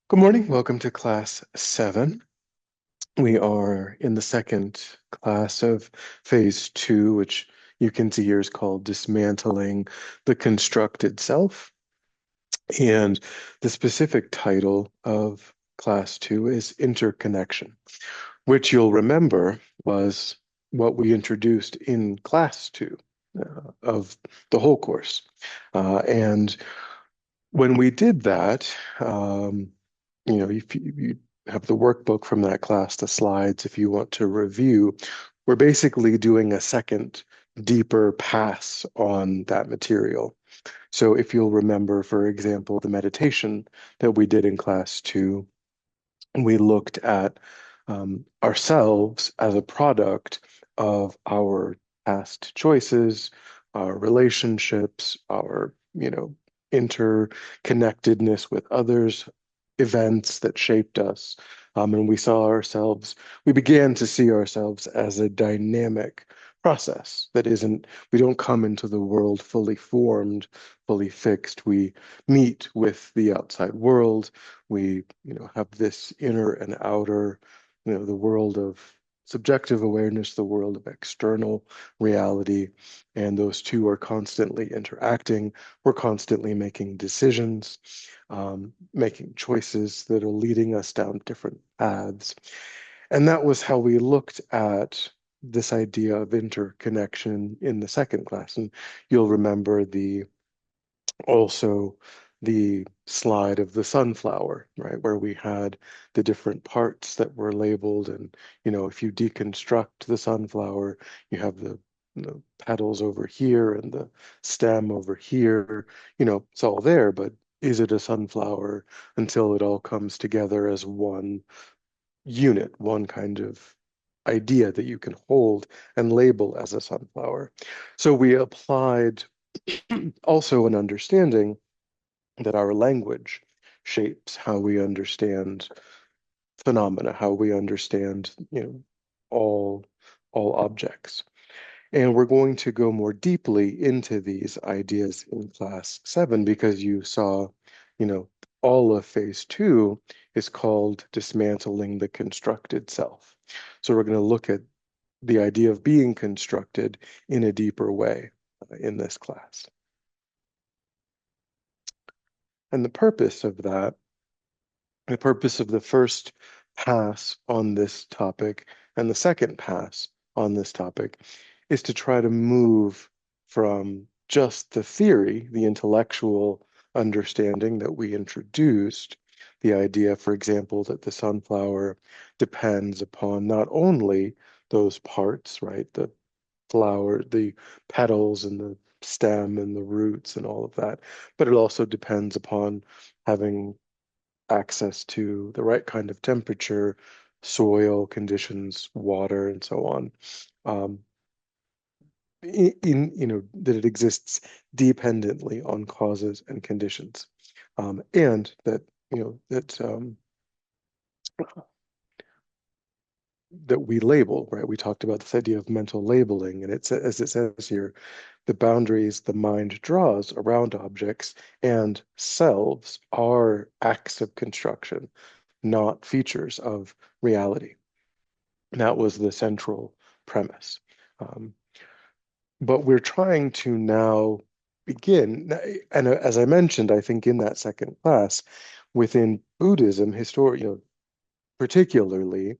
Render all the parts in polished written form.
Good morning. Welcome to class 7. We are in the second class of phase 2, which you can see here is called Dismantling the Constructed Self. And the specific title of class 2 is Interconnection, which you'll remember was what we introduced in class 2 of the whole course. And when we did that, if you have the workbook from that class, the slides, if you want to review, we're basically doing a second deeper pass on that material. So if you'll remember, for example, the meditation that we did in class 2, we looked at ourselves as a product of our past choices, our relationships, our, interconnectedness with others, events that shaped us. And we began to see ourselves as a dynamic process that isn't, we don't come into the world fully formed, fully fixed. We meet with the outside world. We, have this inner and outer, the world of subjective awareness, the world of external reality, and those two are constantly interacting. We're constantly making decisions, making choices that are leading us down different paths. And that was how we looked at this idea of interconnection in the second class. And you'll remember also the slide of the sunflower, right, where we had the different parts that were labeled. And, if you deconstruct the sunflower, you have the petals over here and the stem over here. It's all there, but is it a sunflower until it all comes together as one unit, one kind of idea that you can hold and label as a sunflower? So we applied also an understanding that our language shapes how we understand phenomena, how we understand, all all objects. And we're going to go more deeply into these ideas in class 7 because you saw, you know, all of phase 2 is called dismantling the constructed self. So we're going to look at the idea of being constructed in a deeper way in this class. And the purpose of the first pass on this topic and the second pass on this topic is to try to move from just the theory, the intellectual understanding that we introduced, the idea, for example, that the sunflower depends upon not only those parts, right, the flower, the petals and the stem and the roots and all of that, but it also depends upon having access to the right kind of temperature, soil conditions, water, and so on. Um, that it exists dependently on causes and conditions, and that that we label, right? We talked about this idea of mental labeling, and as it says here, the boundaries the mind draws around objects and selves are acts of construction, not features of reality. And that was the central premise. Um, but we're trying to now begin, and as I mentioned, I think in that second class, within Buddhism, particularly,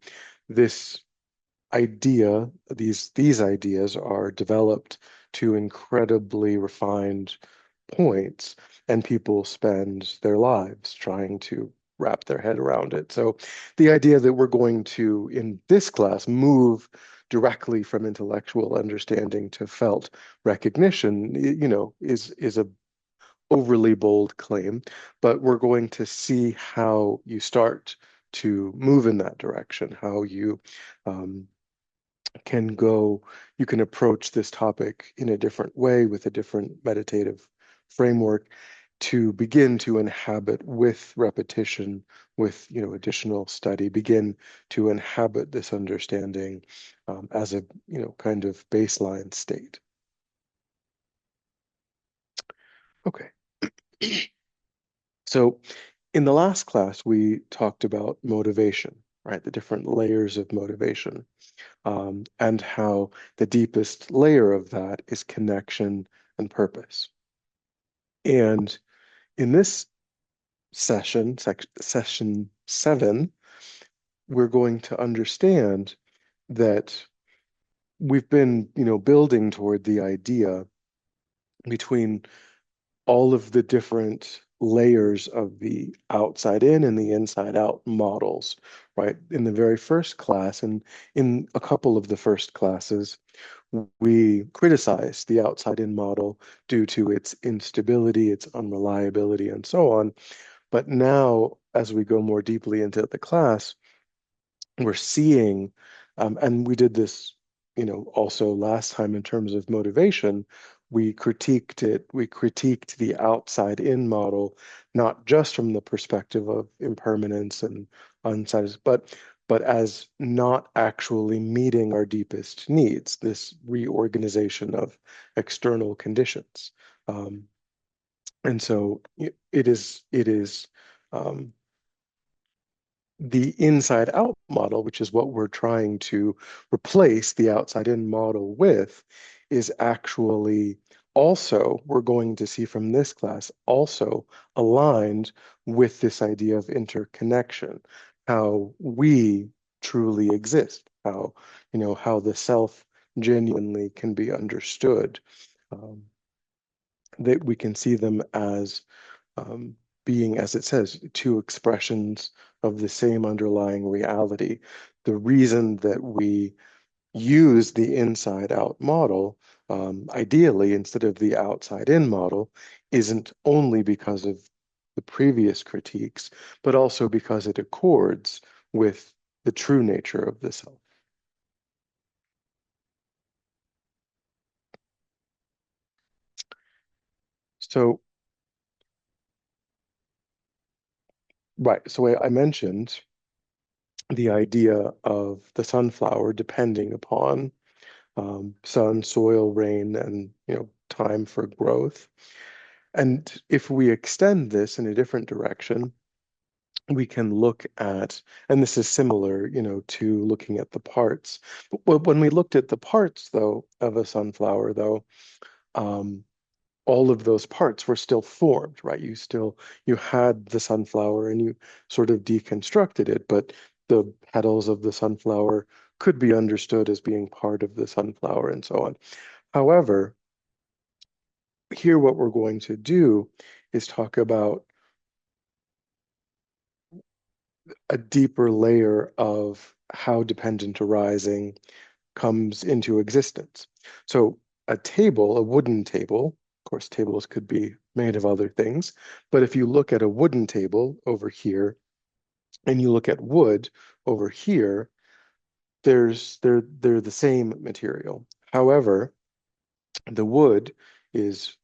this these ideas are developed to incredibly refined points, and people spend their lives trying to wrap their head around it. So the idea that we're going to, in this class, move directly from intellectual understanding to felt recognition, is a overly bold claim, but we're going to see how you start to move in that direction, how you um, can go, you can approach this topic in a different way with a different meditative framework to begin to inhabit with repetition, with additional study, begin to inhabit this understanding as a kind of baseline state. Okay, so In the last class, we talked about motivation, right? The different layers of motivation, and how the deepest layer of that is connection and purpose. And in this session 7, we're going to understand that we've been, building toward the idea between all of the different layers of the outside in and the inside out models, right? In the very first class and in a couple of the first classes, we criticized the outside in model due to its instability, its unreliability, and so on. But now, as we go more deeply into the class, we're seeing, and we did this, also last time in terms of motivation, we critiqued it, we critiqued the outside in model, not just from the perspective of impermanence and unsatisfied, but as not actually meeting our deepest needs, this reorganization of external conditions. And so it is um, the inside out model, which is what we're trying to replace the outside in model with, is actually also, we're going to see from this class, also aligned with this idea of interconnection, how we truly exist, how the self genuinely can be understood, um, that we can see them as being, as it says, two expressions of the same underlying reality. The reason that we use the inside out model, ideally, instead of the outside in model, isn't only because of the previous critiques, but also because it accords with the true nature of the self. So, right, so I mentioned the idea of the sunflower depending upon sun, soil, rain, and time for growth. And if we extend this in a different direction, we can look at, and this is similar, to looking at the parts. But when we looked at the parts, though, of a sunflower, though, um, all of those parts were still formed, right? You had the sunflower and you sort of deconstructed it, but the petals of the sunflower could be understood as being part of the sunflower and so on. However, here what we're going to do is talk about a deeper layer of how dependent arising comes into existence. So a wooden table, of course, tables could be made of other things, but if you look at a wooden table over here and you look at wood over here, they're the same material. However, the wood is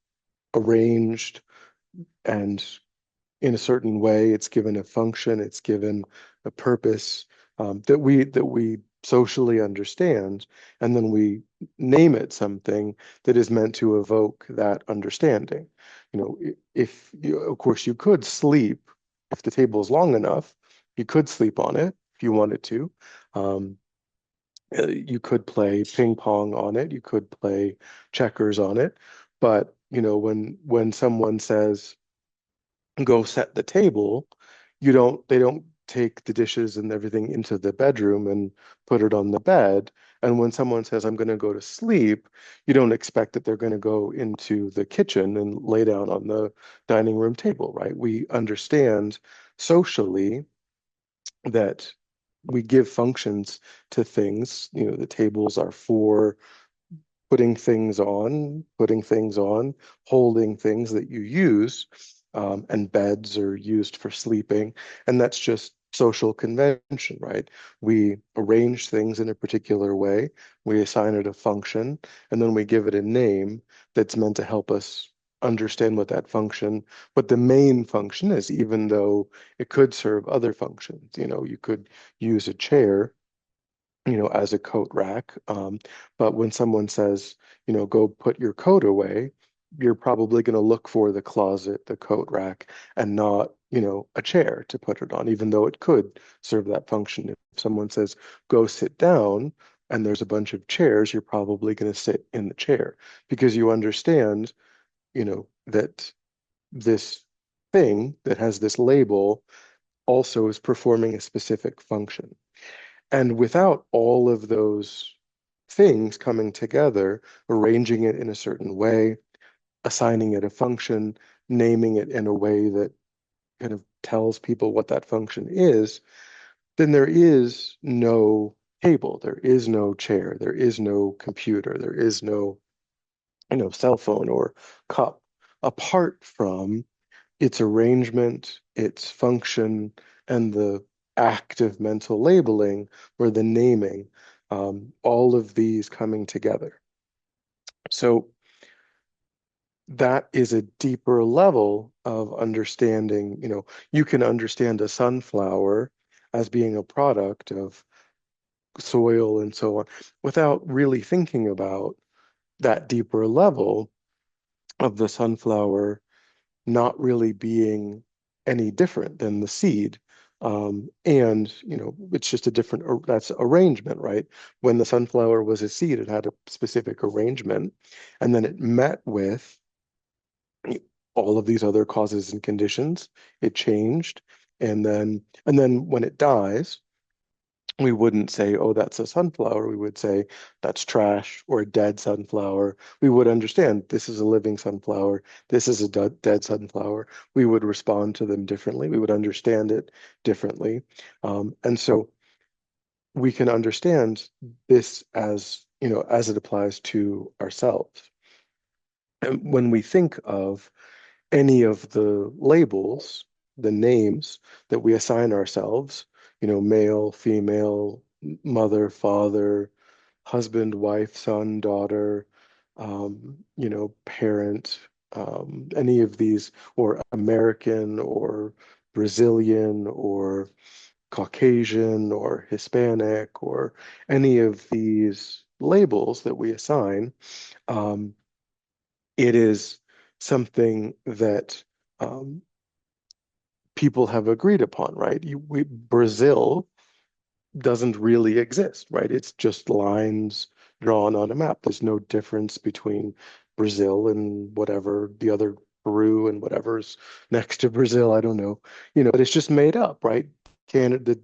arranged and in a certain way. It's given a function, it's given a purpose, that we socially understand, and then we name it something that is meant to evoke that understanding. If you, of course, you could sleep if the table is long enough. You could sleep on it if you wanted to. Um, you could play ping pong on it. You could play checkers on it. But when someone says, go set the table, they don't take the dishes and everything into the bedroom and put it on the bed. And when someone says, I'm going to go to sleep, you don't expect that they're going to go into the kitchen and lay down on the dining room table, right? We understand socially that we give functions to things. The tables are for putting things on, holding things that you use, and beds are used for sleeping. And that's just social convention, right? We arrange things in a particular way, we assign it a function, and then we give it a name that's meant to help us understand what the main function is, even though it could serve other functions. You could use a chair as a coat rack. But when someone says, go put your coat away, you're probably going to look for the closet, the coat rack, and not, a chair to put it on, even though it could serve that function. If someone says, go sit down, and there's a bunch of chairs, you're probably going to sit in the chair because you understand, that this thing that has this label also is performing a specific function. And without all of those things coming together, arranging it in a certain way, assigning it a function, naming it in a way that kind of tells people what that function is, then there is no table, there is no chair, there is no computer, there is no, cell phone or cup, apart from its arrangement, its function, and the active mental labeling or the naming, all of these coming together. So that is a deeper level of understanding. You can understand a sunflower as being a product of soil and so on without really thinking about that deeper level of the sunflower not really being any different than the seed. And, it's just a different, that's arrangement, right? When the sunflower was a seed, it had a specific arrangement, and then it met with all of these other causes and conditions. It changed. And then when it dies, we wouldn't say, oh, that's a sunflower. We would say that's trash or a dead sunflower. We would understand this is a living sunflower. This is a dead sunflower. We would respond to them differently. We would understand it differently. And so we can understand this as, as it applies to ourselves. And when we think of any of the labels, the names that we assign ourselves, male, female, mother, father, husband, wife, son, daughter, parent, any of these, or American, or Brazilian, or Caucasian, or Hispanic, or any of these labels that we assign, um, it is something that um, people have agreed upon, right? Brazil doesn't really exist, right? It's just lines drawn on a map. There's no difference between Brazil and whatever the other Peru and whatever's next to Brazil. I don't know, but it's just made up, right? Canada,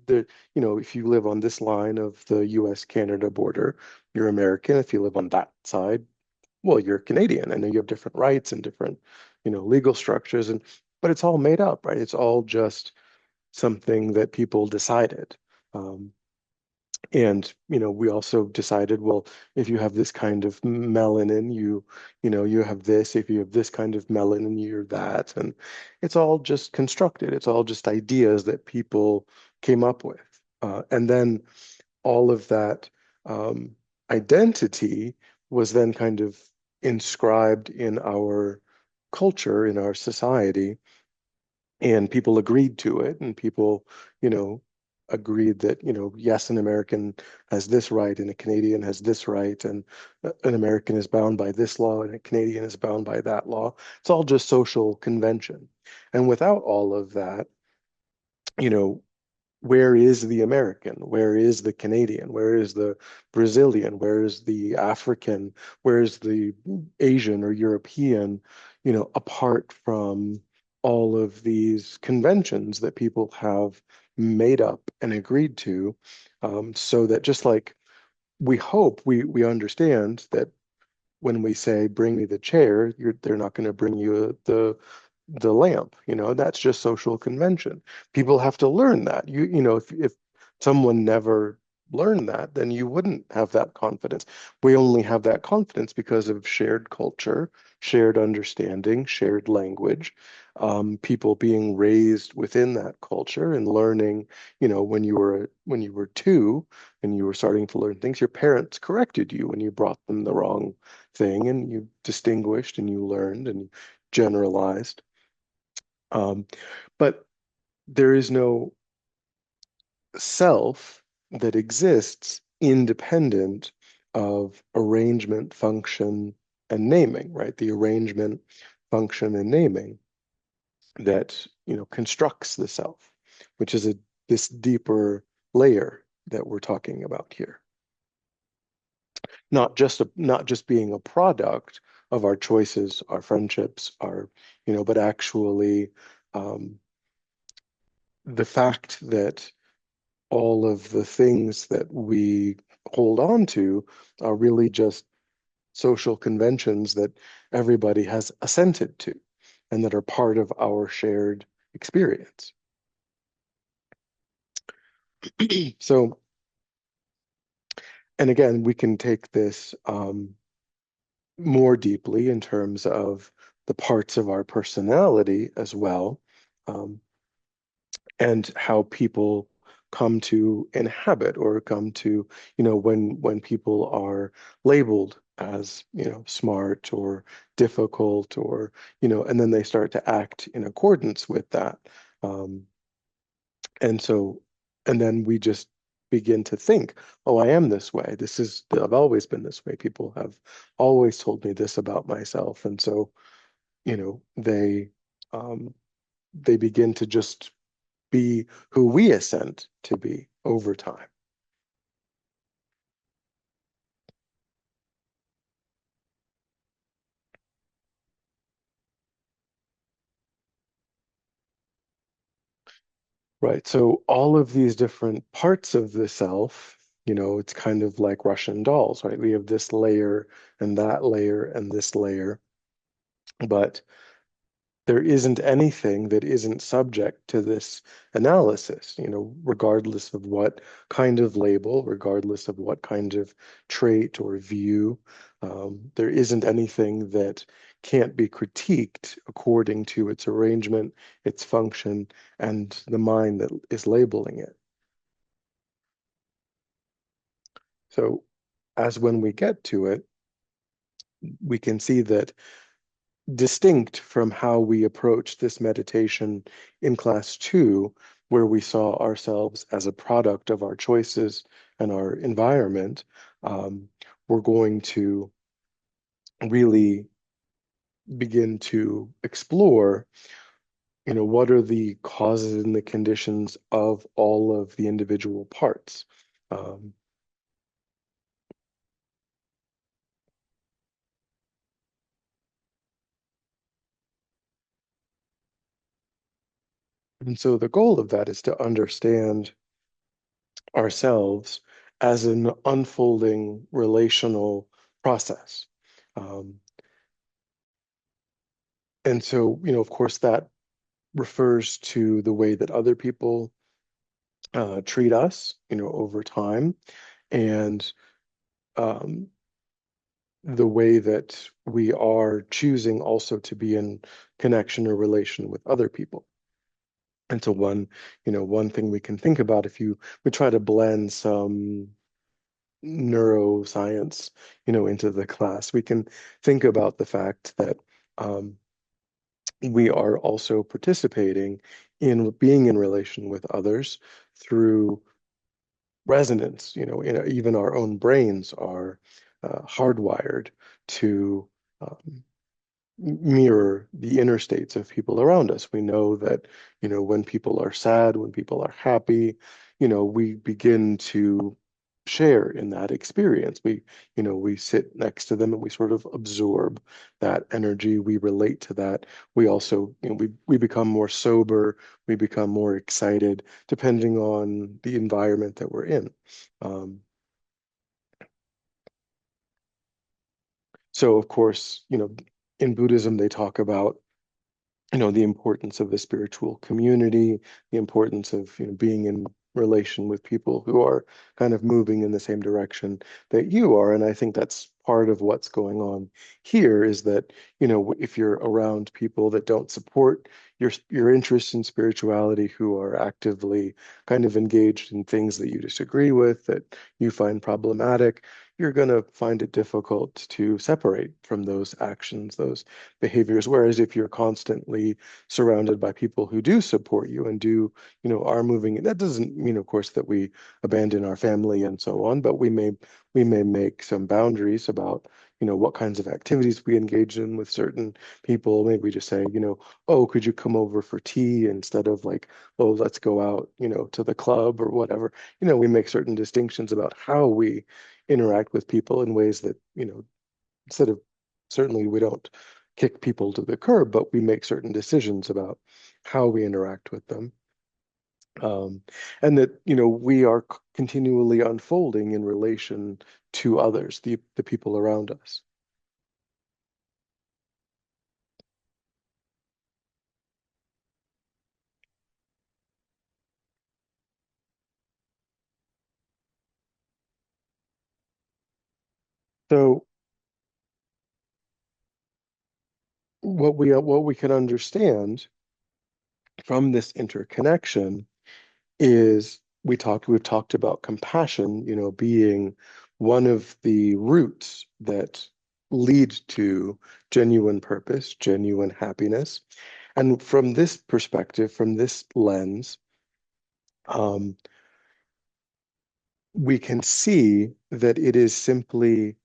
if you live on this line of the US-Canada border, you're American. If you live on that side, well, you're Canadian. I know you have different rights and different, legal structures, but it's all made up, right? It's all just something that people decided. Um, and, we also decided, well, if you have this kind of melanin, you have this. If you have this kind of melanin, you're that. And it's all just constructed. It's all just ideas that people came up with. And then all of that um, identity was then kind of inscribed in our culture, in our society, and people agreed to it, and people, you know, agreed that, yes, an American has this right, and a Canadian has this right, and an American is bound by this law, and a Canadian is bound by that law. It's all just social convention. And without all of that, you know, where is the American? Where is the Canadian? Where is the Brazilian? Where is the African? Where is the Asian or European, apart from all of these conventions that people have made up and agreed to, so that just like we hope we understand that when we say bring me the chair, they're not going to bring you the lamp. That's just social convention. People have to learn that. If someone never learned that, then you wouldn't have that confidence. We only have that confidence because of shared culture, shared understanding, shared language, people being raised within that culture and learning. When you were two and you were starting to learn things, your parents corrected you when you brought them the wrong thing, and you distinguished and you learned and generalized. Um, but there is no self that exists independent of arrangement, function. and naming, right? The arrangement, function, and naming that, constructs the self, which is this deeper layer that we're talking about here. Not just being a product of our choices, our friendships, but actually um, the fact that all of the things that we hold on to are really just social conventions that everybody has assented to and that are part of our shared experience. So, and again, we can take this more deeply in terms of the parts of our personality as well, um, and how people come to inhabit or come to, when people are labeled as, smart or difficult or, and then they start to act in accordance with that. Um, and so, and then we just begin to think, oh, I am this way. I've always been this way. People have always told me this about myself. And so, you know, they um, they begin to just be who we assent to be over time. Right. So all of these different parts of the self, it's kind of like Russian dolls, right? We have this layer and that layer and this layer, but there isn't anything that isn't subject to this analysis, regardless of what kind of label, regardless of what kind of trait or view. There isn't anything that can't be critiqued according to its arrangement, its function, and the mind that is labeling it. So, as when we get to it, we can see that distinct from how we approached this meditation in class 2, where we saw ourselves as a product of our choices and our environment, we're going to really begin to explore, what are the causes and the conditions of all of the individual parts. Um, and so the goal of that is to understand ourselves as an unfolding relational process. Um, and so, of course, that refers to the way that other people treat us, over time, and um, the way that we are choosing also to be in connection or relation with other people. And so one thing we can think about if we try to blend some neuroscience, into the class, we can think about the fact that um, we are also participating in being in relation with others through resonance. Even our own brains are hardwired to um, mirror the inner states of people around us. We know that, when people are sad, when people are happy, we begin to share in that experience. We sit next to them and we sort of absorb that energy. We relate to that. We also, we become more sober, we become more excited, depending on the environment that we're in. Um, so of course, in Buddhism, they talk about the importance of the spiritual community, the importance of, being in relation with people who are kind of moving in the same direction that you are. And I think that's part of what's going on here is that, if you're around people that don't support your interest in spirituality, who are actively kind of engaged in things that you disagree with, that you find problematic, you're going to find it difficult to separate from those actions, those behaviors. Whereas if you're constantly surrounded by people who do support you and do, are moving, that doesn't mean, of course, that we abandon our family and so on, but we may make some boundaries about, what kinds of activities we engage in with certain people. Maybe we just say, oh, could you come over for tea instead of like, oh, let's go out, to the club or whatever. We make certain distinctions about how we interact with people in ways that, instead of certainly we don't kick people to the curb, but we make certain decisions about how we interact with them. Um, and that, we are continually unfolding in relation to others, the people around us. So what we can understand from this interconnection is we've talked about compassion, being one of the roots that lead to genuine purpose, genuine happiness. And from this perspective, from this lens, um, we can see that it is simply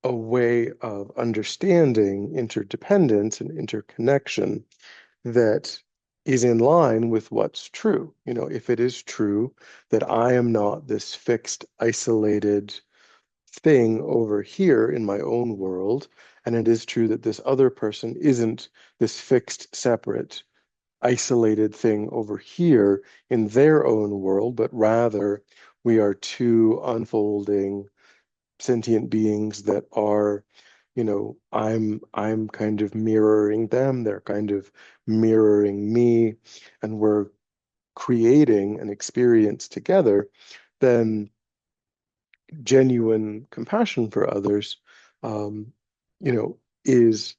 a way of understanding interdependence and interconnection that is in line with what's true. If it is true that I am not this fixed, isolated thing over here in my own world, and it is true that this other person isn't this fixed, separate, isolated thing over here in their own world, but rather we are two unfolding sentient beings that are, I'm kind of mirroring them, they're kind of mirroring me, and we're creating an experience together, then genuine compassion for others, um, is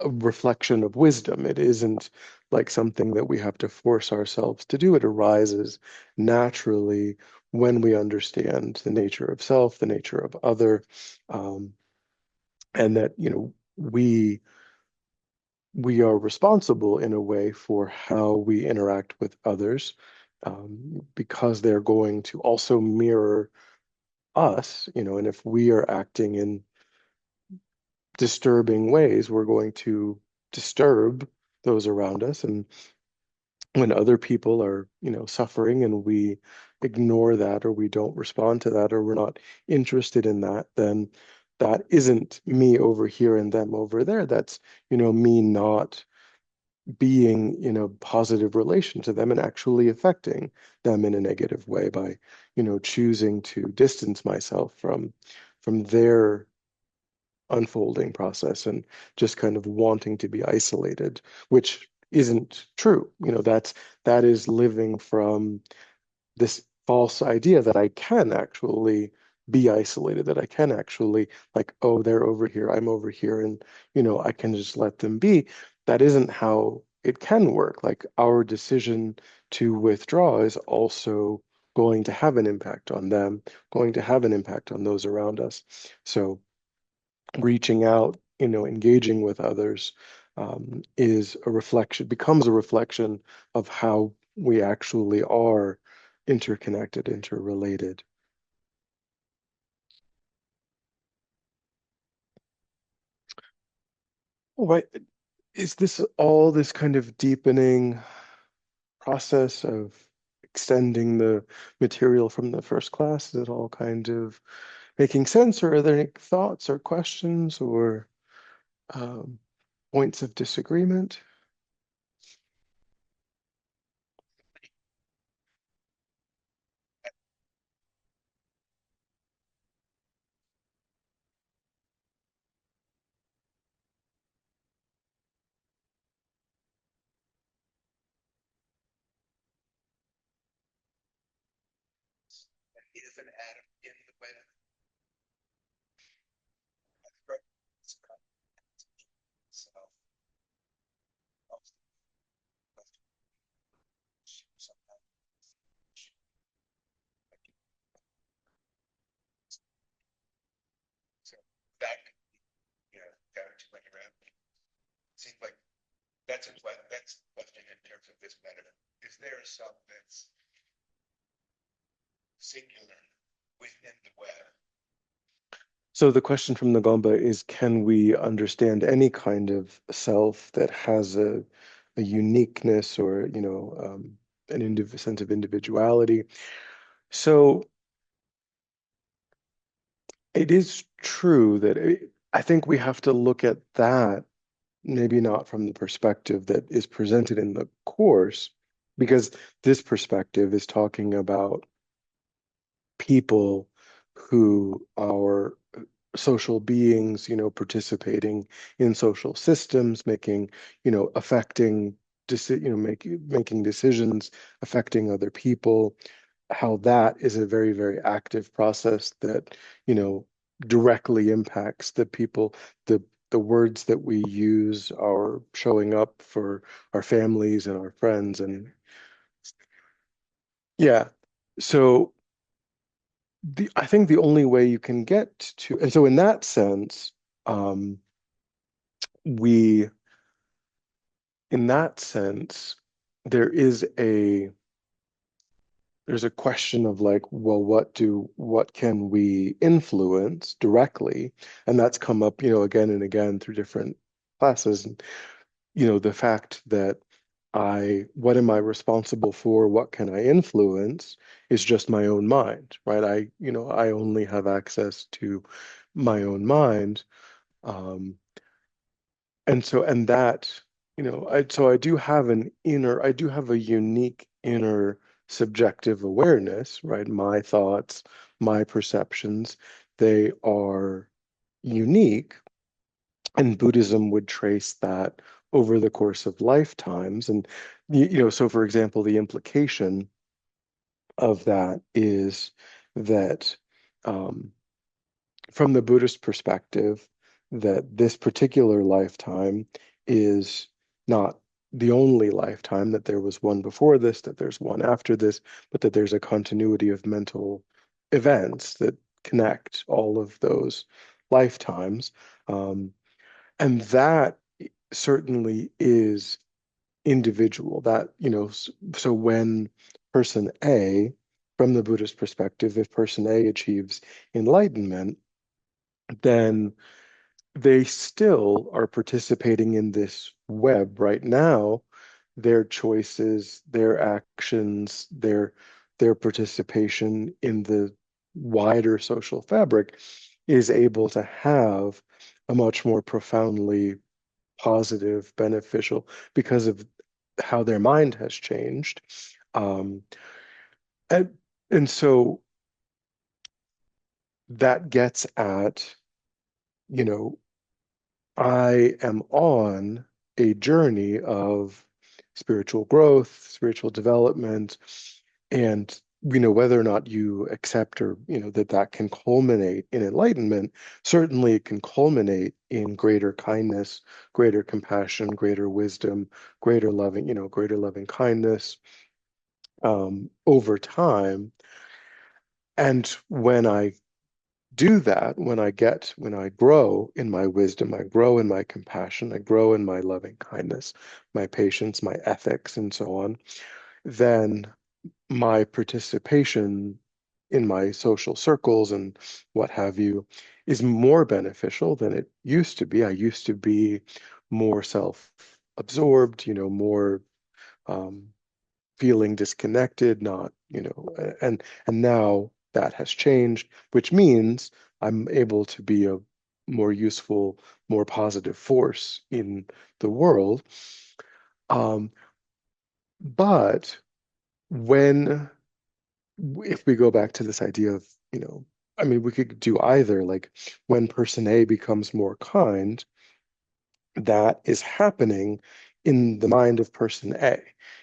a reflection of wisdom. It isn't like something that we have to force ourselves to do. It arises naturally when we understand the nature of self, the nature of other, um, and that, we are responsible in a way for how we interact with others, because they're going to also mirror us, and if we are acting in disturbing ways, we're going to disturb those around us. And when other people are, suffering and we ignore that or we don't respond to that or we're not interested in that, then that isn't me over here and them over there. That's, me not being in a positive relation to them and actually affecting them in a negative way by, choosing to distance myself from their unfolding process and just kind of wanting to be isolated, which isn't true. That is living from this false idea that I can actually be isolated, that I can actually like, oh, they're over here, I'm over here, and I can just let them be. That isn't how it can work. Like our decision to withdraw is also going to have an impact on them, going to have an impact on those around us. So reaching out, engaging with others, is a reflection, becomes a reflection of how we actually are interconnected, interrelated. Right. Is this all this kind of deepening process of extending the material from the first class? Is it all kind of making sense, or are there any thoughts or questions or um, points of disagreement? So the question from Nagomba is, can we understand any kind of self that has a uniqueness or, an sense of individuality? So it is true that I think we have to look at that, maybe not from the perspective that is presented in the course, because this perspective is talking about people who are social beings, participating in social systems, making, affecting, making decisions, affecting other people, how that is a very, very active process that, you know, directly impacts the people, the words that we use are showing up for our families and our friends. And yeah, so I think the only way you can get to, and so in that sense, um, we, in that sense, there is there's a question of like, well, what can we influence directly? And that's come up, again and again through different classes. And, the fact that what am I responsible for? What can I influence is just my own mind, right? I only have access to my own mind. Um, and that, so I do have a unique inner subjective awareness, right? My thoughts, my perceptions, they are unique, and Buddhism would trace that over the course of lifetimes. And, so for example, the implication of that is that, um, from the Buddhist perspective, that this particular lifetime is not the only lifetime, that there was one before this, that there's one after this, but that there's a continuity of mental events that connect all of those lifetimes. Um, and that certainly is individual. That, so when person A, from the Buddhist perspective, if person A achieves enlightenment, then they still are participating in this web right now. Their choices, their actions, their participation in the wider social fabric is able to have a much more profoundly positive, beneficial, because of how their mind has changed. Um, and, and so that gets at, you know, I am on a journey of spiritual growth, spiritual development, and whether or not you accept or that can culminate in enlightenment, certainly it can culminate in greater kindness, greater compassion, greater wisdom, greater loving kindness over time. And when I do that, when I grow in my wisdom, I grow in my compassion, I grow in my loving kindness, my patience, my ethics, and so on, then my participation in my social circles and what have you is more beneficial than it used to be. I used to be more self-absorbed, more um, feeling disconnected, not, and now that has changed, which means I'm able to be a more useful, more positive force in the world. Um, but when, if we go back to this idea of, I mean, we could do either, like when person A becomes more kind, that is happening in the mind of person A.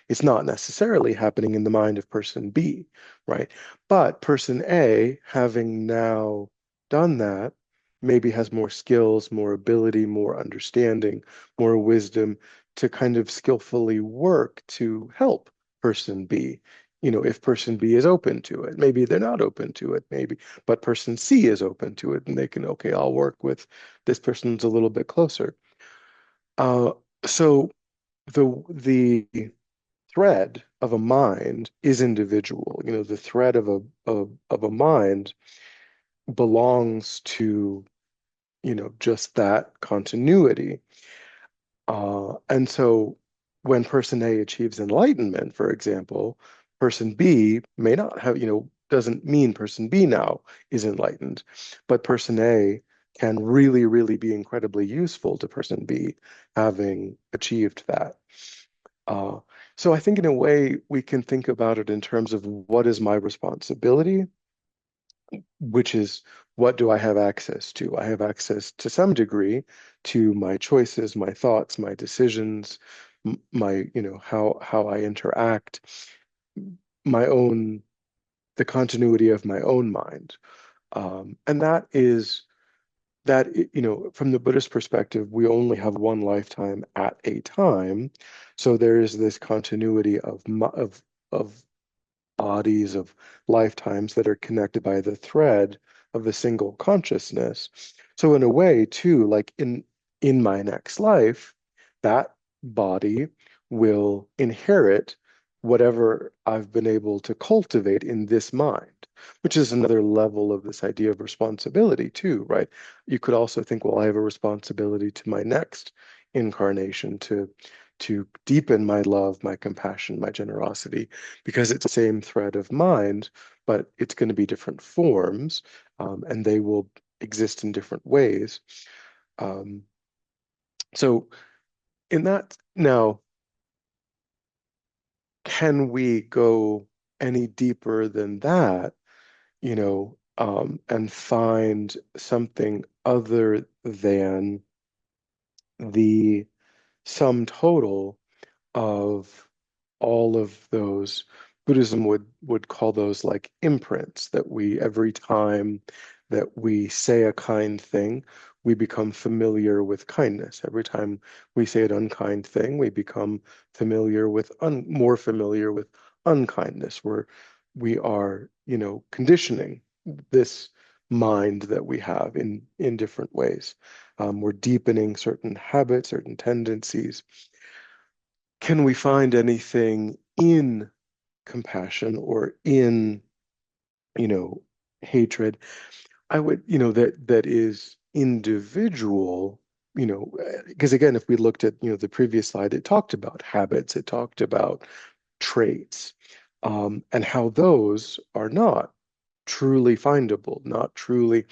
It's not necessarily happening in the mind of person B, right? But person A, having now done that, maybe has more skills, more ability, more understanding, more wisdom to kind of skillfully work to help person B. If person B is open to it, maybe they're not open to it, maybe, but person C is open to it and they can, okay, I'll work with this person's a little bit closer. Uh, so the thread of a mind is individual. The thread of a mind belongs to, just that continuity. And so when person A achieves enlightenment, for example, person B may not have, doesn't mean person B now is enlightened, but person A can really, really be incredibly useful to person B having achieved that. Uh, so I think in a way we can think about it in terms of what is my responsibility, which is what do I have access to? I have access to some degree to my choices, my thoughts, my decisions, my, how I interact, my own, the continuity of my own mind. And that is that, from the Buddhist perspective, we only have one lifetime at a time. So there is this continuity of bodies of lifetimes that are connected by the thread of the single consciousness. So in a way, too, like in my next life, that body will inherit whatever I've been able to cultivate in this mind, which is another level of this idea of responsibility, too, right? You could also think, well, I have a responsibility to my next incarnation to deepen my love, my compassion, my generosity, because it's the same thread of mind, but it's going to be different forms, and they will exist in different ways. Um, so, in that, now, can we go any deeper than that, and find something other than the sum total of all of those? Buddhism would call those like imprints that we, every time that we say a kind thing, we become familiar with kindness. Every time we say an unkind thing, we become familiar with more familiar with unkindness. We are, conditioning this mind that we have in different ways. We're deepening certain habits, certain tendencies. Can we find anything in compassion or in, you know, hatred? I would, that is individual, because again, if we looked at, the previous slide, it talked about habits, it talked about traits, and how those are not truly findable, not truly.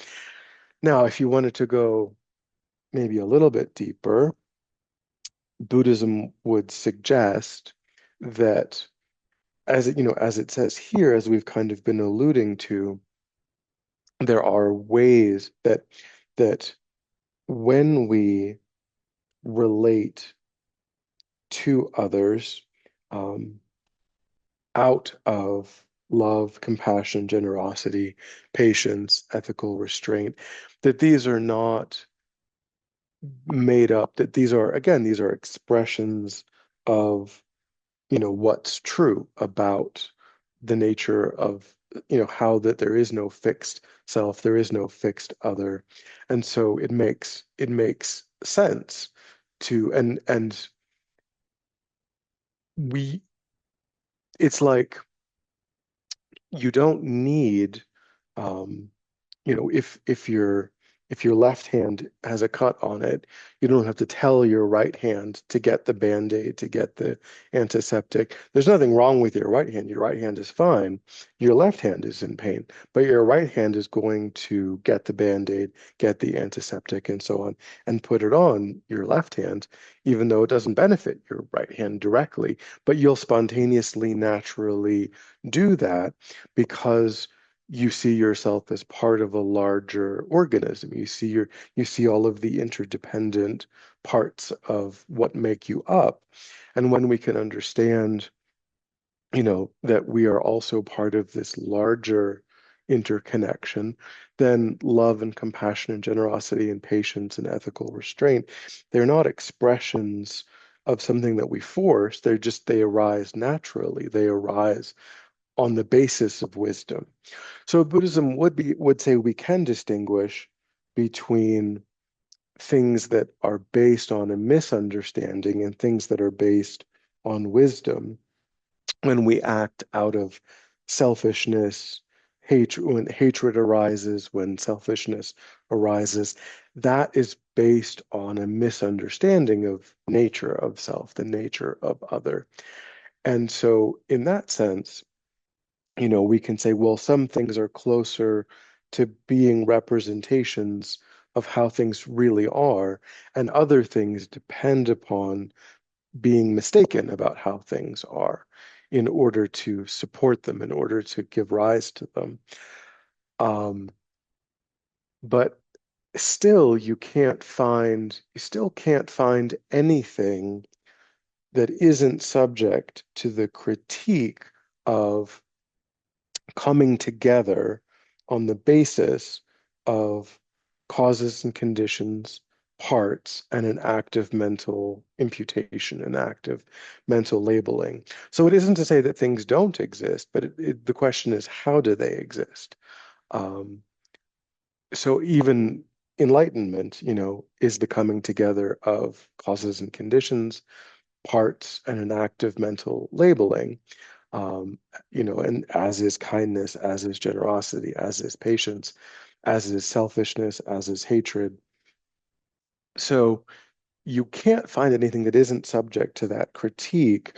Now, if you wanted to go maybe a little bit deeper, Buddhism would suggest that as it says here, as we've kind of been alluding to, there are ways that when we relate to others, um, out of love, compassion, generosity, patience, ethical restraint, that these are not made up, that these are, again, these are expressions of, what's true about the nature of, how that there is no fixed self, there is no fixed other. And so it makes sense to, and we, it's like you don't need, um, if your left hand has a cut on it, you don't have to tell your right hand to get the Band-Aid, to get the antiseptic. There's nothing wrong with your right hand. Your right hand is fine. Your left hand is in pain, but your right hand is going to get the Band-Aid, get the antiseptic, and so on, and put it on your left hand, even though it doesn't benefit your right hand directly. But you'll spontaneously, naturally do that because you see yourself as part of a larger organism. You see all of the interdependent parts of what make you up. And when we can understand, that we are also part of this larger interconnection, then love and compassion and generosity and patience and ethical restraint, they're not expressions of something that we force. They arise naturally. They arise on the basis of wisdom. So Buddhism would say we can distinguish between things that are based on a misunderstanding and things that are based on wisdom when we act out of selfishness when hatred arises, when selfishness arises, that is based on a misunderstanding of nature of self, the nature of other. And so, in that sense, we can say, well, some things are closer to being representations of how things really are, and other things depend upon being mistaken about how things are in order to support them, in order to give rise to them. Um, but still, you still can't find anything that isn't subject to the critique of coming together on the basis of causes and conditions, parts, and an active mental imputation, an active mental labeling. So it isn't to say that things don't exist, but the question is, how do they exist? Um, so even enlightenment, is the coming together of causes and conditions, parts, and an active mental labeling. Um, and as is kindness, as is generosity, as is patience, as is selfishness, as is hatred. So you can't find anything that isn't subject to that critique.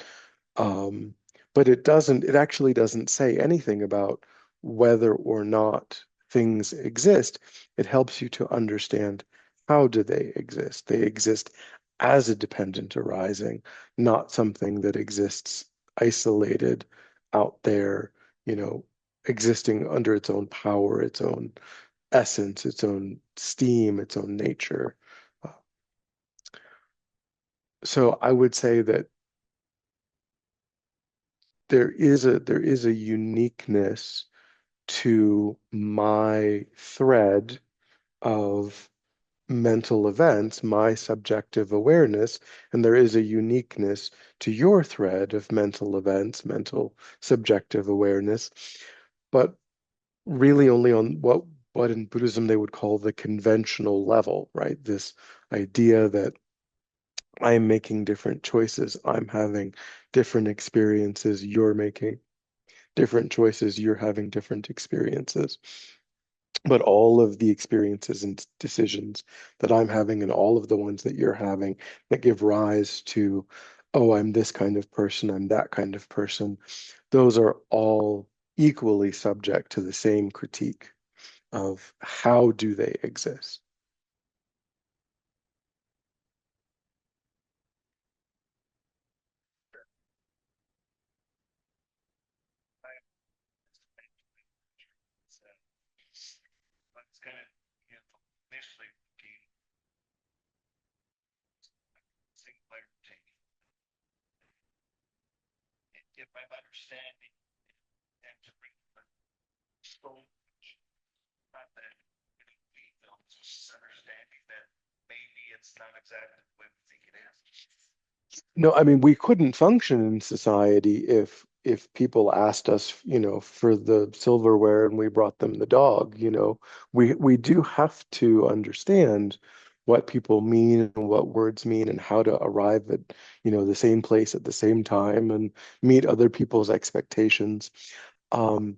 um, but it actually doesn't say anything about whether or not things exist. It helps you to understand how do they exist. They exist as a dependent arising, not something that exists isolated out there, you know, existing under its own power, its own essence, its own steam, its own nature. Uh, So I would say that there is a uniqueness to my thread of mental events, my subjective awareness, and there is a uniqueness to your thread of mental events, mental subjective awareness, but really only on what in Buddhism they would call the conventional level, right? This idea that I'm making different choices, I'm having different experiences, you're making different choices, you're having different experiences. But all of the experiences and decisions that I'm having and all of the ones that you're having that give rise to, oh, I'm this kind of person, I'm that kind of person, those are all equally subject to the same critique of how do they exist. No, I mean, we couldn't function in society if people asked us, for the silverware and we brought them the dog, We do have to understand what people mean and what words mean and how to arrive at, the same place at the same time and meet other people's expectations. Um,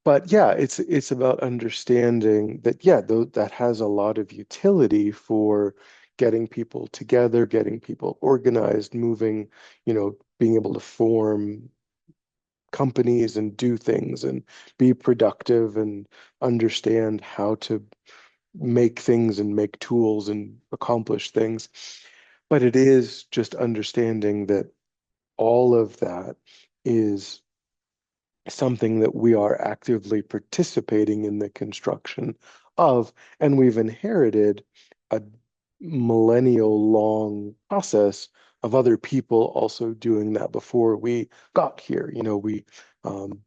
but yeah, it's about understanding that, yeah, that has a lot of utility for getting people together, getting people organized, moving, being able to form companies and do things and be productive and understand how to make things and make tools and accomplish things. But it is just understanding that all of that is something that we are actively participating in the construction of, and we've inherited a millennial long process of other people also doing that before we got here. Um,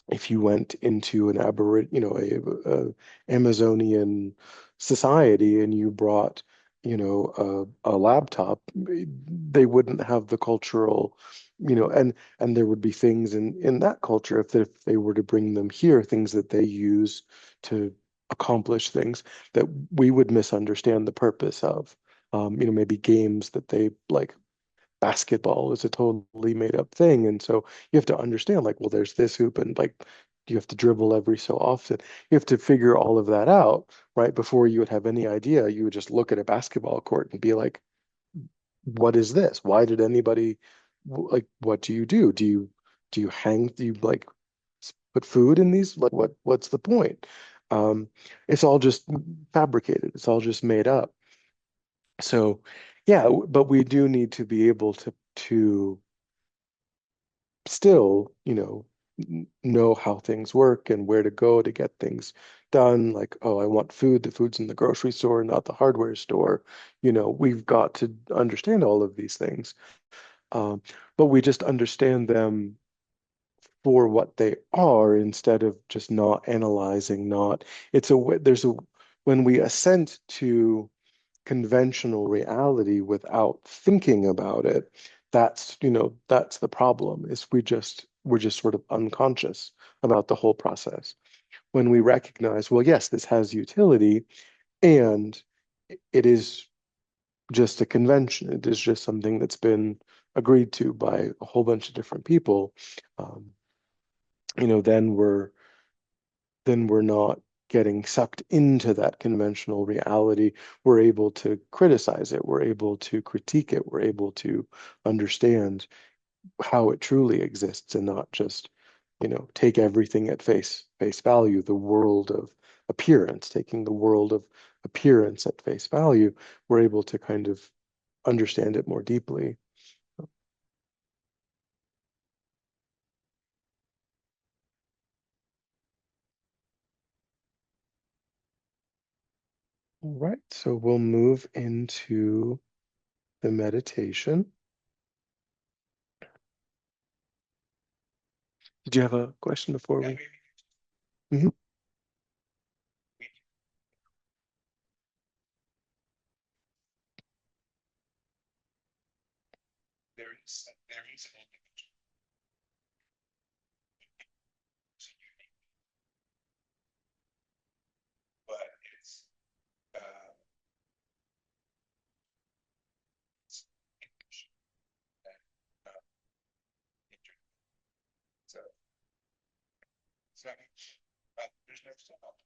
if you went into an a Amazonian society and you brought, a laptop, they wouldn't have the cultural, and there would be things in that culture if they were to bring them here, things that they use to accomplish things that we would misunderstand the purpose of. Maybe games that they like basketball is a totally made up thing. And so you have to understand, like, well, there's this hoop and like you have to dribble every so often. You have to figure all of that out, right? Before you would have any idea, you would just look at a basketball court and be like, what is this? Why did anybody like what do you do? Do you hang do you like put food in these? Like what's the point? Um, it's all just fabricated. It's all just made up. So yeah, but we do need to be able to still, know how things work and where to go to get things done. Like, oh, I want food. The food's in the grocery store, not the hardware store. We've got to understand all of these things. But we just understand them for what they are instead of just not analyzing, not, there's a, when we assent to conventional reality without thinking about it, that's the problem, is we're just sort of unconscious about the whole process. When we recognize, well, yes, this has utility and it is just a convention. It is just something that's been agreed to by a whole bunch of different people. Um, you know, then we're not getting sucked into that conventional reality. We're able to criticize it. We're able to critique it. We're able to understand how it truly exists and not just, take everything at face value, the world of appearance, taking the world of appearance at face value. We're able to kind of understand it more deeply. All right, so we'll move into the meditation. Did you have a question before we? Mhm.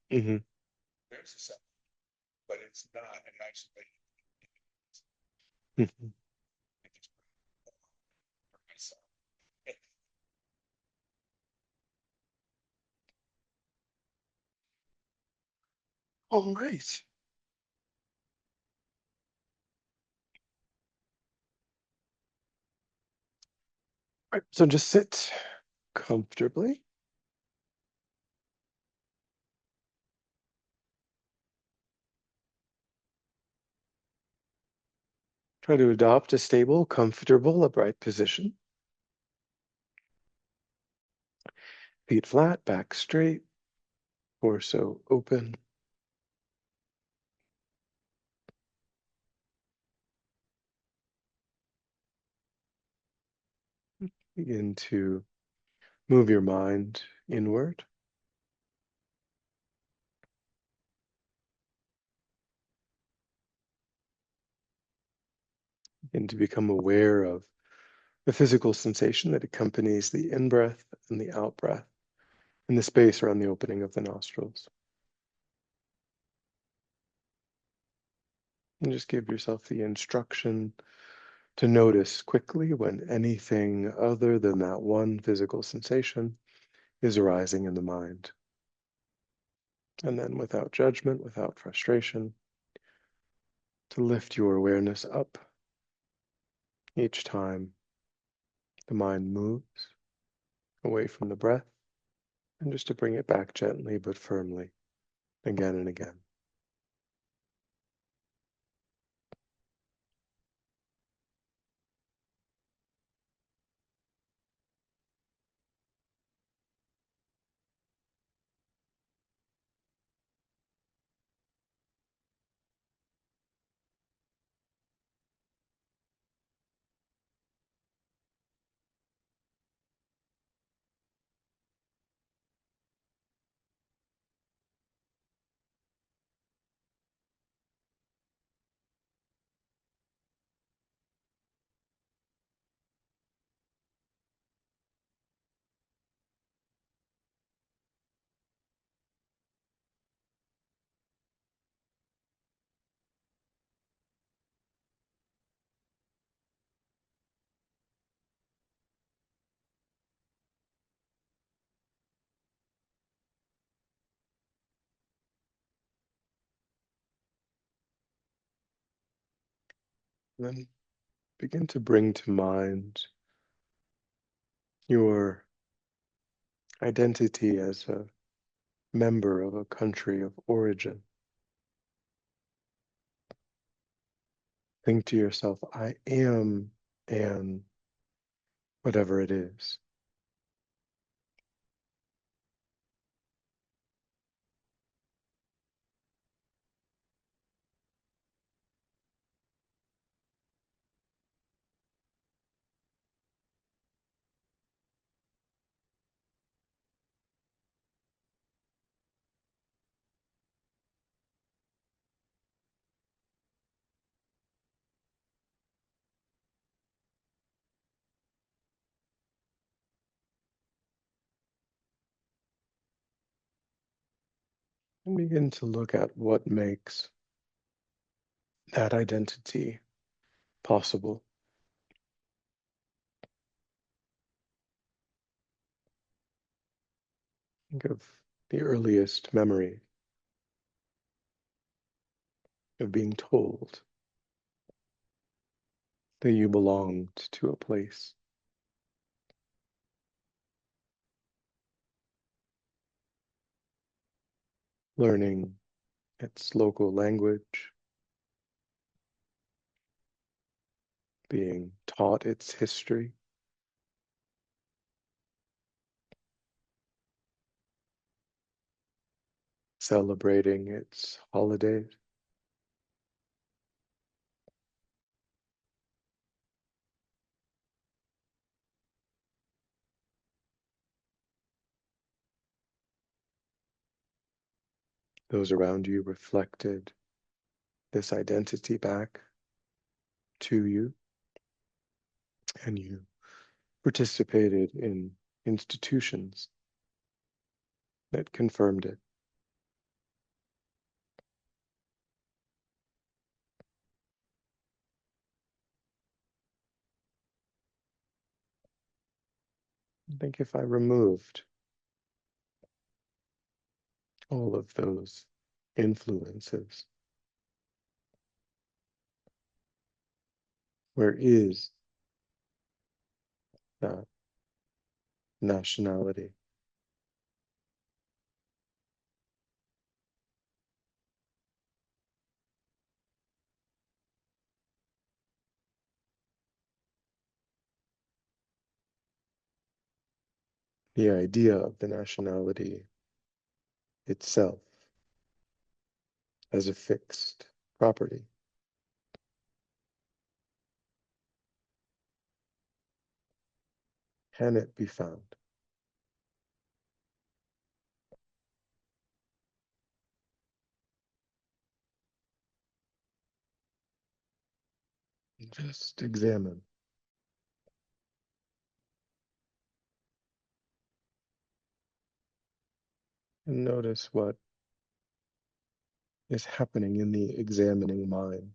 Mhm. Mhm. All right. Right. So just sit comfortably. Try to adopt a stable, comfortable, upright position. Feet flat, back straight, torso open. Begin to move your mind inward. Begin to become aware of the physical sensation that accompanies the in-breath and the out-breath in the space around the opening of the nostrils. And just give yourself the instruction to notice quickly when anything other than that one physical sensation is arising in the mind. And then without judgment, without frustration, to lift your awareness up each time the mind moves away from the breath, and just to bring it back gently but firmly again and again. And then begin to bring to mind your identity as a member of a country of origin. Think to yourself, I am an whatever it is. And begin to look at what makes that identity possible. Think of the earliest memory of being told that you belonged to a place, learning its local language, being taught its history, celebrating its holidays. Those around you reflected this identity back to you, and you participated in institutions that confirmed it. I think if I removed all of those influences, where is that nationality? The idea of the nationality itself as a fixed property. Can it be found? Just examine and notice what is happening in the examining mind.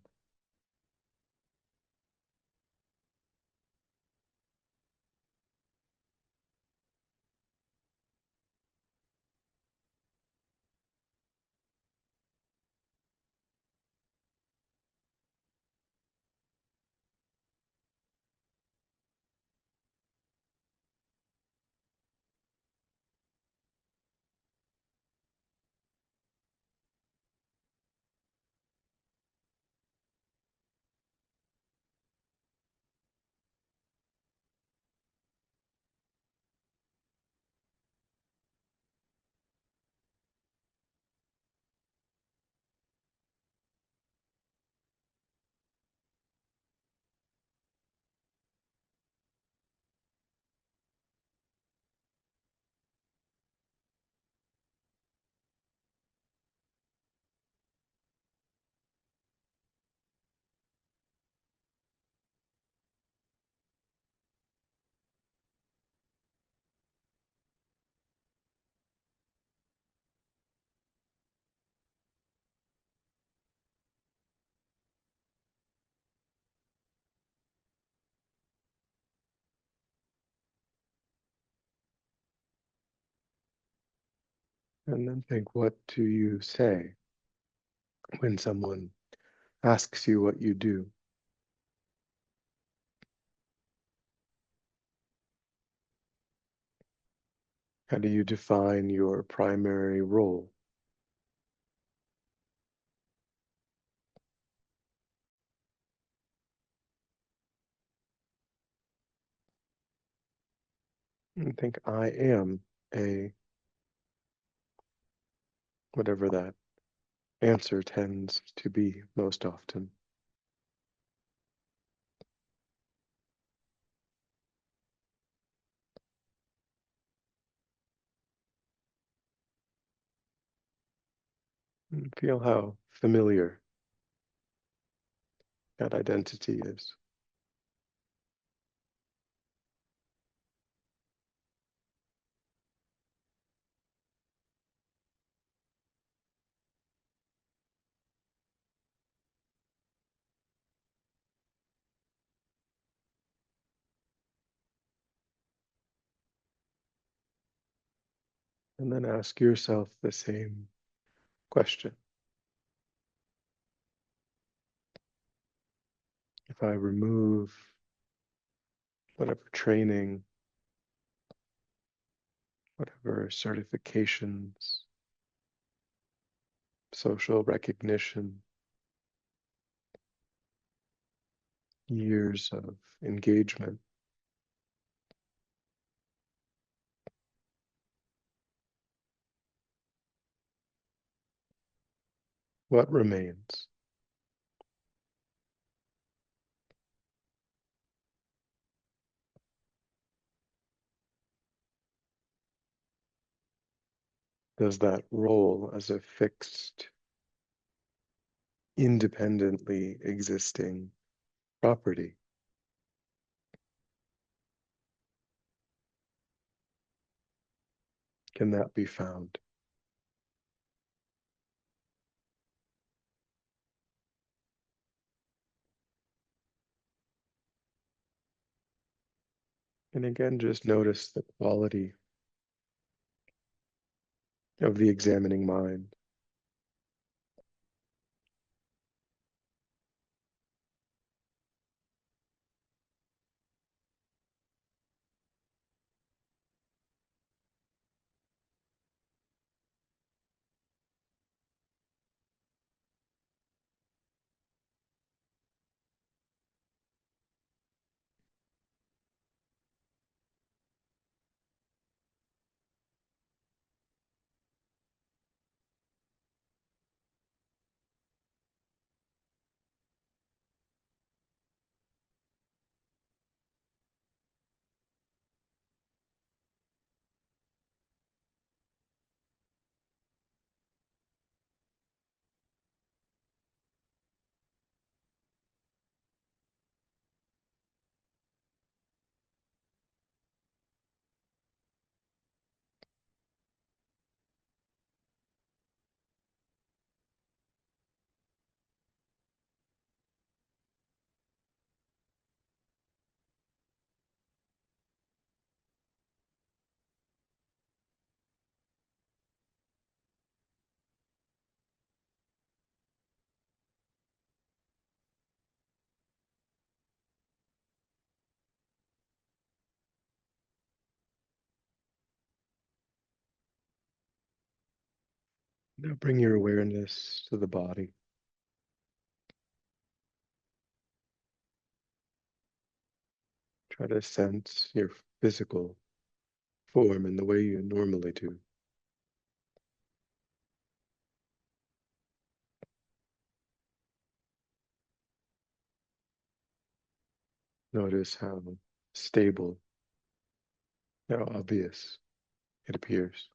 And then think, what do you say when someone asks you what you do? How do you define your primary role? I think I am a, whatever that answer tends to be most often. And feel how familiar that identity is. And then ask yourself the same question. If I remove whatever training, whatever certifications, social recognition, years of engagement, what remains? Does that role as a fixed, independently existing property, can that be found? And again, just notice the quality of the examining mind. Now bring your awareness to the body. Try to sense your physical form in the way you normally do. Notice how stable, how obvious it appears.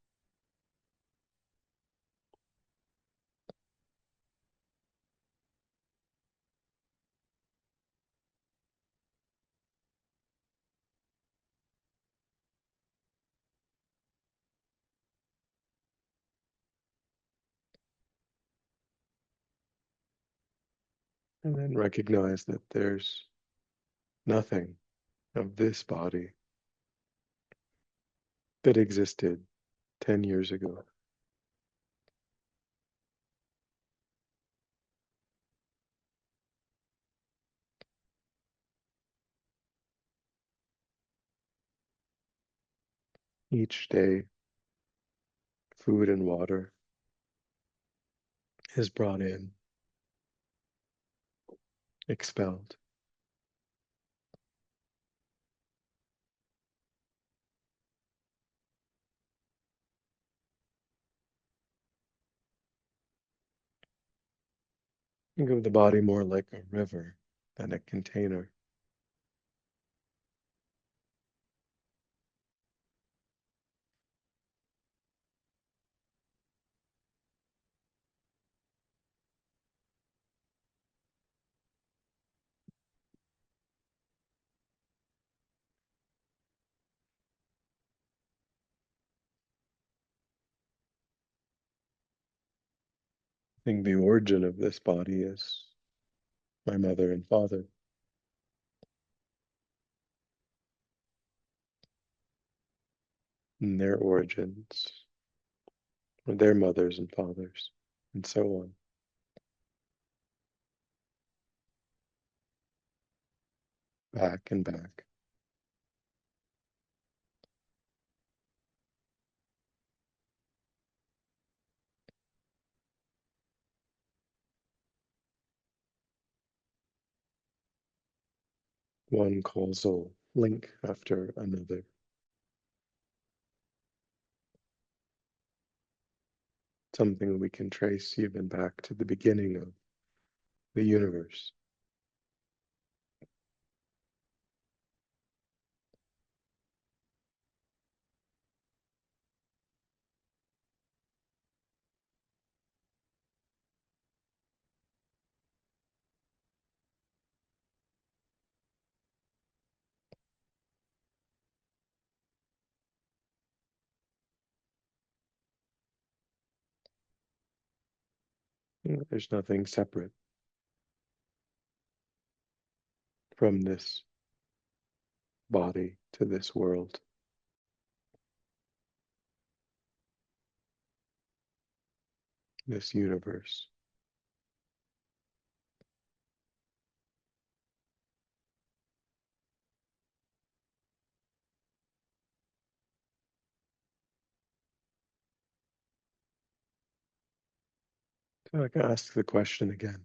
And then recognize that there's nothing of this body that existed 10 years ago. Each day food and water is brought in, expelled. Think of the body more like a river than a container. I think the origin of this body is my mother and father, and their origins, or their mothers and fathers, and so on. Back and back. One causal link after another. Something we can trace even back to the beginning of the universe. There's nothing separate from this body to this world. This universe. So I can ask the question again.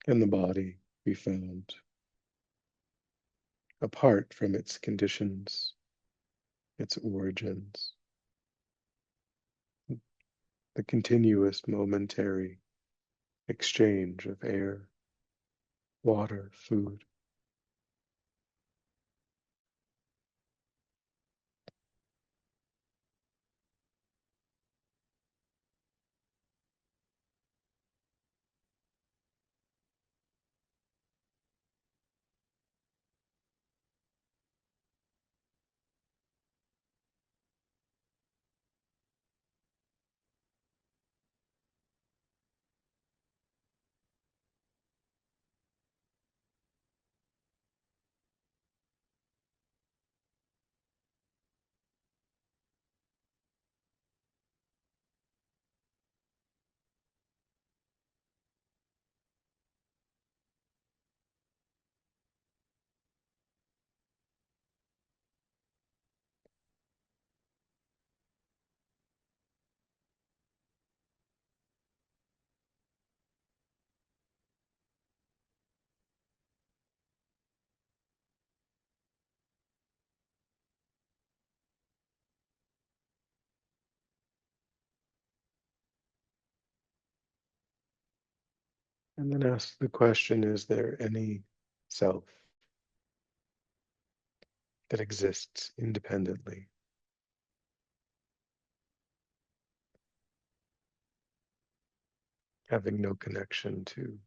Can the body be found apart from its conditions, its origins, the continuous momentary exchange of air, water, food? And then ask the question, is there any self that exists independently, having no connection to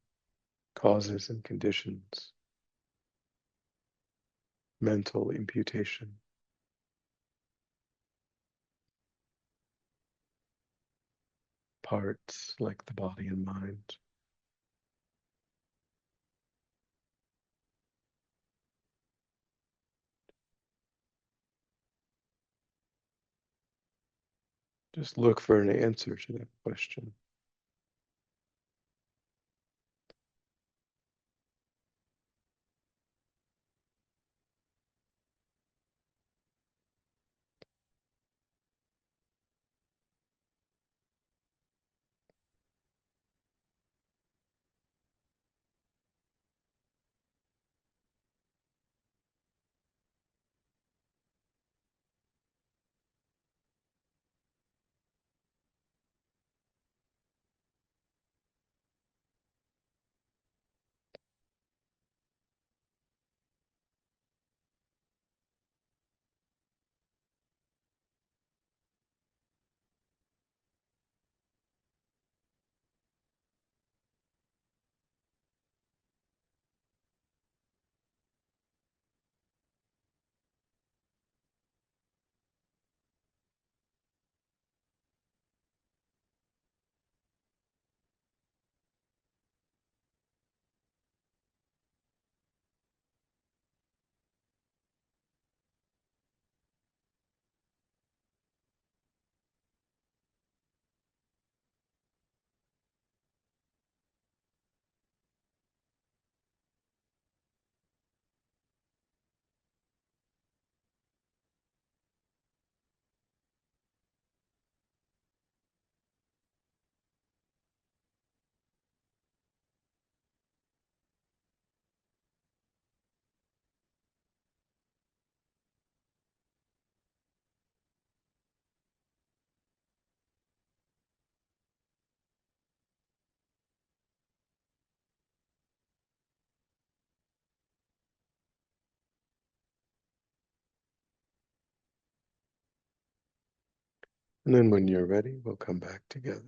causes and conditions, mental imputation, parts like the body and mind? Just look for an answer to that question. And then when you're ready, we'll come back together.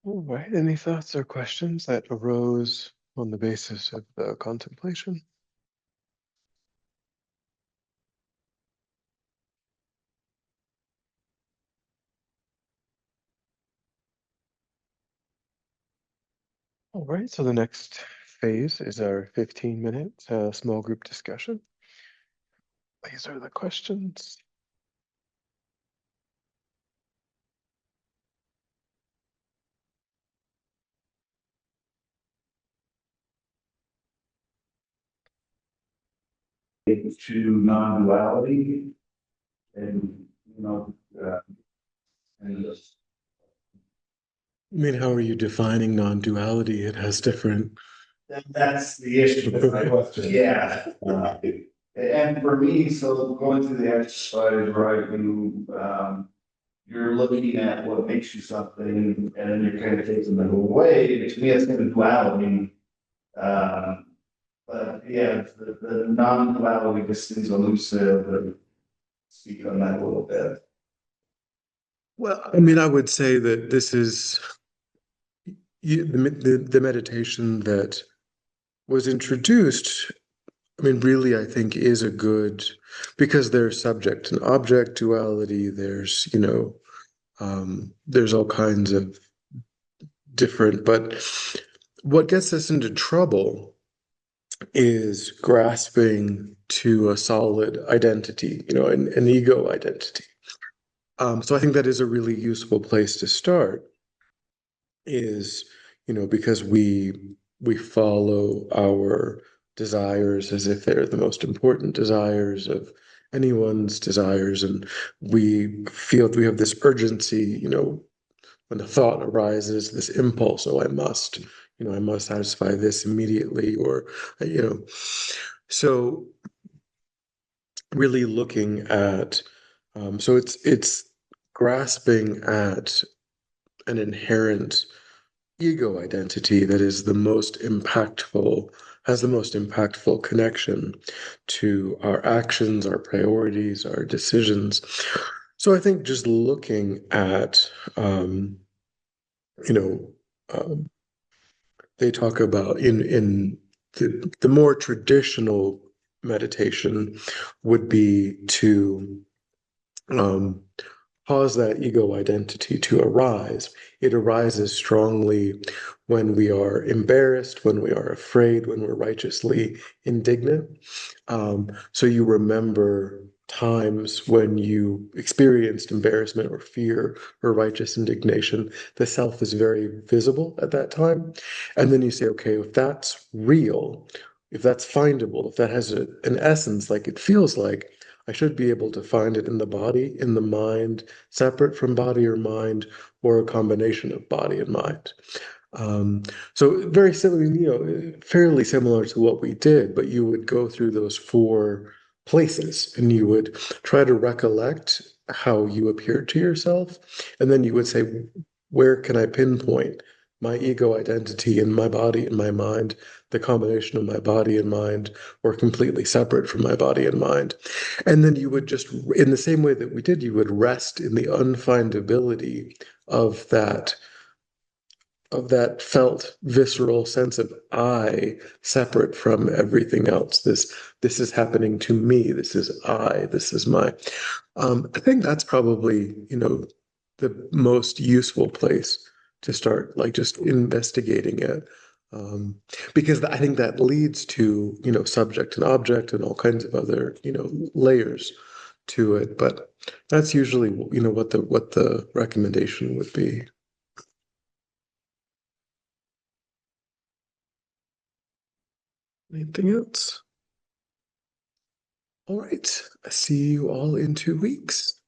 All right. Any thoughts or questions that arose on the basis of the contemplation? All right. So the next phase is our 15-minute small group discussion. These are the questions. To non-duality and and I mean, how are you defining non-duality? It has different. that's the issue. That's my question. Yeah. And for me, so going through the exercise, right, you're looking at what makes you something, and then you're kind of taking it away. To me, it's kind of duality. Um, but yeah, the non-duality just seems elusive. And speak on that a little bit. Well, I mean, I would say that this is the meditation that was introduced. I mean, really, I think is a good because there's subject and object duality. There's all kinds of different, but what gets us into trouble is grasping to a solid identity, an ego identity. So I think that is a really useful place to start is, because we follow our desires as if they're the most important desires of anyone's desires, and we feel that we have this urgency, when the thought arises, this impulse, oh, I must satisfy this immediately, or, you know, so really looking at, so it's grasping at an inherent ego identity that is the most impactful, has the most impactful connection to our actions, our priorities, our decisions. So I think just looking at, you know, um, they talk about in the more traditional meditation would be to um, cause that ego identity to arise. It arises strongly when we are embarrassed, when we are afraid, when we're righteously indignant. So you remember times when you experienced embarrassment or fear or righteous indignation. The self is very visible at that time. And then you say, okay, if that's real, if that's findable, if that has an essence like it feels like, I should be able to find it in the body, in the mind, separate from body or mind, or a combination of body and mind. Um, so very similar, fairly similar to what we did, but you would go through those four places and you would try to recollect how you appeared to yourself. And then you would say, where can I pinpoint my ego identity in my body and my mind, the combination of my body and mind, or completely separate from my body and mind? And then you would just, in the same way that we did, you would rest in the unfindability of that felt visceral sense of I separate from everything else. This is happening to me. This is I. This is my. I think that's probably the most useful place to start, like just investigating it. Um, because I think that leads to subject and object and all kinds of other layers to it. But that's usually what the recommendation would be. Anything else? All right. See you all in 2 weeks.